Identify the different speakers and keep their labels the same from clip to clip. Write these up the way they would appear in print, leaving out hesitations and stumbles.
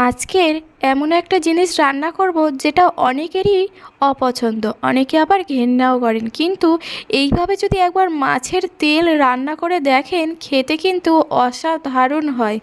Speaker 1: আজকের এমন একটা জিনিস রান্না করব যেটা অনেকেরই অপছন্দ, অনেকে আবার ঘেন্নাও করেন, কিন্তু এইভাবে যদি একবার মাছের তেল রান্না করে দেখেন খেতে কিন্তু অসাধারণ হয়।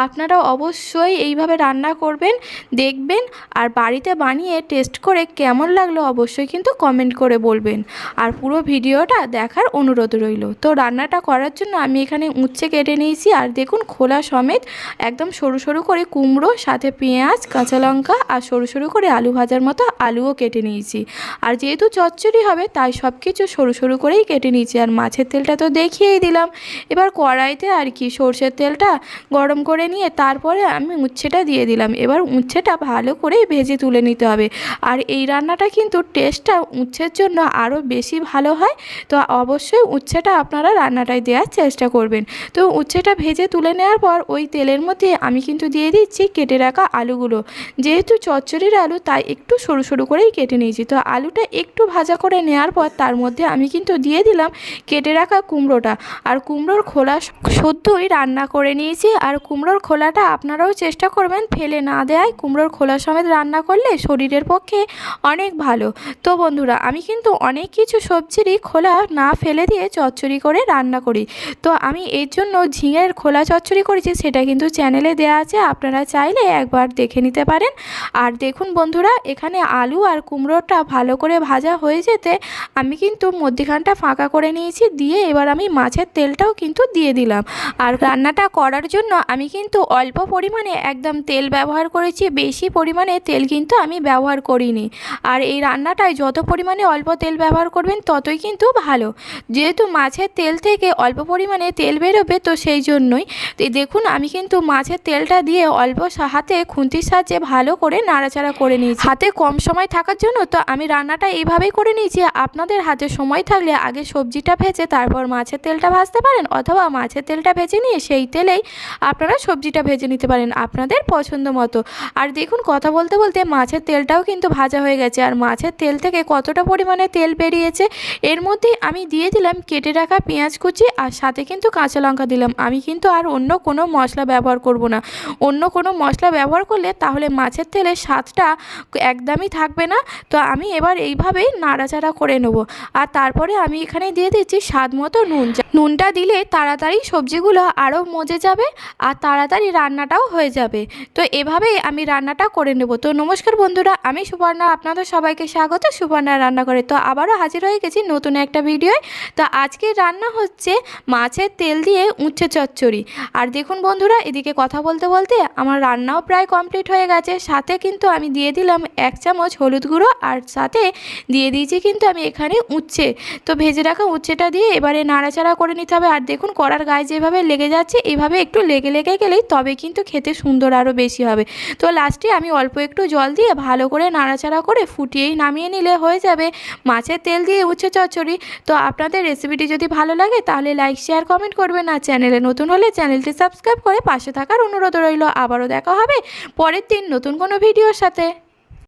Speaker 1: আপনারা অবশ্যই এইভাবে রান্না করবেন, দেখবেন, আর বাড়িতে বানিয়ে টেস্ট করে কেমন লাগলো অবশ্যই কিন্তু কমেন্ট করে বলবেন। আর পুরো ভিডিওটা দেখার অনুরোধ রইল। তো রান্নাটা করার জন্য আমি এখানে উচ্ছে কেটে নিয়েছি, আর দেখুন খোলা সমেত একদম সরু সরু করে কুমড়ো, সাথে পেঁয়াজ, কাঁচা লঙ্কা আর সরু সরু করে আলু ভাজার মতো আলুও কেটে নিয়েছি। আর যেহেতু চচ্চড়ি হবে তাই সব কিছু সরু সরু করেই কেটে নিয়েছি। আর মাছের তেলটা তো দেখিয়েই দিলাম। এবার কড়াইতে আর কি সর্ষের তেলটা গরম করে নিয়ে তারপরে আমি উচ্ছেটা দিয়ে দিলাম। এবার উচ্ছেটা ভালো করে ভেজে তুলে নিতে হবে। আর এই রান্নাটা কিন্তু টেস্টটা উচ্ছের জন্য আরও বেশি ভালো হয়। তো অবশ্যই উচ্ছেটা আপনারা রান্নাটায় দেওয়ার চেষ্টা করবেন। তো উচ্ছেটা ভেজে তুলে নেওয়ার পর ওই তেলের মধ্যে আমি কিন্তু দিয়ে দিচ্ছি কেটে রাখা আলুগুলো। যেহেতু চচ্চড়ির আলু তাই একটু সরু সরু করেই কেটে নিয়েছি। তো আলুটা একটু ভাজা করে নেওয়ার পর তার মধ্যে আমি কিন্তু দিয়ে দিলাম কেটে রাখা কুমড়োটা। আর কুমড়োর খোলা শুদ্ধই রান্না করে নিয়েছি। আর কুমড়োর খোলাটা আপনারাও চেষ্টা করবেন ফেলে না দেওয়ায়। কুমড়োর খোলা সমেত রান্না করলে শরীরের পক্ষে অনেক ভালো। তো বন্ধুরা, আমি কিন্তু অনেক কিছু সবজিরই খোলা না ফেলে দিয়ে চচ্চড়ি করে রান্না করি। তো আমি এর জন্য ঝিঙের খোলা চচ্চড়ি করেছি, সেটা কিন্তু চ্যানেলে দেওয়া আছে, আপনারা চাইলে একবার দেখে নিতে পারেন। আর দেখুন বন্ধুরা, এখানে আলু আর কুমড়োটা ভালো করে ভাজা হয়ে যেতে আমি কিন্তু মধ্যিখানটা ফাঁকা করে নিয়েছি। দিয়ে এবার আমি মাছের তেলটাও কিন্তু দিয়ে দিলাম। আর রান্নাটা করার জন্য আমি কিন্তু অল্প পরিমাণে একদম তেল ব্যবহার করেছি, বেশি পরিমাণে তেল কিন্তু আমি ব্যবহার করিনি। আর এই রান্নাটায় যত পরিমাণে অল্প তেল ব্যবহার করবেন ততই কিন্তু ভালো। যেহেতু মাছের তেল থেকে অল্প পরিমাণে তেল বেরোবে, তো সেই জন্যই দেখুন আমি কিন্তু মাছের তেলটা দিয়ে অল্প হাতে খুন্তির সাহায্যে ভালো করে নাড়াচাড়া করে নিয়েছি। হাতে কম সময় থাকার জন্য তো আমি রান্নাটা এইভাবেই করে নিয়েছি। আপনাদের হাতে সময় থাকলে আগে সবজিটা ভেজে তারপর মাছের তেলটা ভাজতে পারেন, অথবা মাছের তেলটা ভেজে নিয়ে সেই তেলেই আপনারা সবজিটা ভেজে নিতে পারেন আপনাদের পছন্দ মতো। আর দেখুন কথা বলতে বলতে মাছের তেলটাও কিন্তু ভাজা হয়ে গেছে। আর মাছের তেল থেকে কতটা পরিমাণে তেল বেরিয়েছে, এর মধ্যেই আমি দিয়ে দিলাম কেটে রাখা পেঁয়াজ কুচি, আর সাথে কিন্তু কাঁচা লঙ্কা দিলাম। আমি কিন্তু আর অন্য কোনো মশলা ব্যবহার করব না। অন্য কোনো মশলা ব্যবহার করলে তাহলে মাছের তেলের স্বাদটা একদমই থাকবে না। তো আমি এবার এইভাবেই নাড়াচাড়া করে নেব। আর তারপরে আমি এখানে দিয়ে দিচ্ছি স্বাদ মতো নুন। নুনটা দিলে তাড়াতাড়ি সবজিগুলো আরও মজে যাবে আর তাড়াতাড়ি রান্নাটাও হয়ে যাবে। তো এভাবেই আমি রান্নাটা করে নেব। তো নমস্কার বন্ধুরা, আমি সুপর্ণা, আপনাদের সবাইকে স্বাগত সুপর্ণা রান্না করে। তো আবারও হাজির হয়ে গেছি নতুন একটা ভিডিওয়। তো আজকের রান্না হচ্ছে মাছের তেল দিয়ে উচ্ছে চচ্চড়ি। আর দেখুন বন্ধুরা, এদিকে কথা বলতে বলতে আমার রান্নাও প্রায় কমপ্লিট হয়ে গেছে। সাথে কিন্তু আমি দিয়ে দিলাম 1 চামচ হলুদ গুঁড়ো, আর সাথে দিয়ে দিয়েছি কিন্তু আমি এখানে উচ্ছে। তো ভেজে রাখা উচ্ছেটা দিয়ে এবারে নাড়াচাড়া করে নিতে হবে। আর দেখুন কড়ার গায়ে যেভাবে লেগে যাচ্ছে, এইভাবে একটু লেগে লেগে গেলেই তবে কিন্তু খেতে সুন্দর আরও বেশি হবে। তো লাস্টে আমি অল্প একটু জল দিয়ে ভালো করে নাড়াচাড়া করে ফুটিয়েই নামিয়ে নিলে হয়ে যাবে মাছের তেল দিয়ে উচ্ছে চচ্চড়ি। তো আপনাদের রেসিপিটি যদি ভালো লাগে তাহলে লাইক, শেয়ার, কমেন্ট করবেন। আর চ্যানেলে নতুন হলে চ্যানেলটি সাবস্ক্রাইব করে পাশে থাকার অনুরোধ রইল। আবারও দেখা হবে পরের দিন নতুন কোনো ভিডিওর সাথে।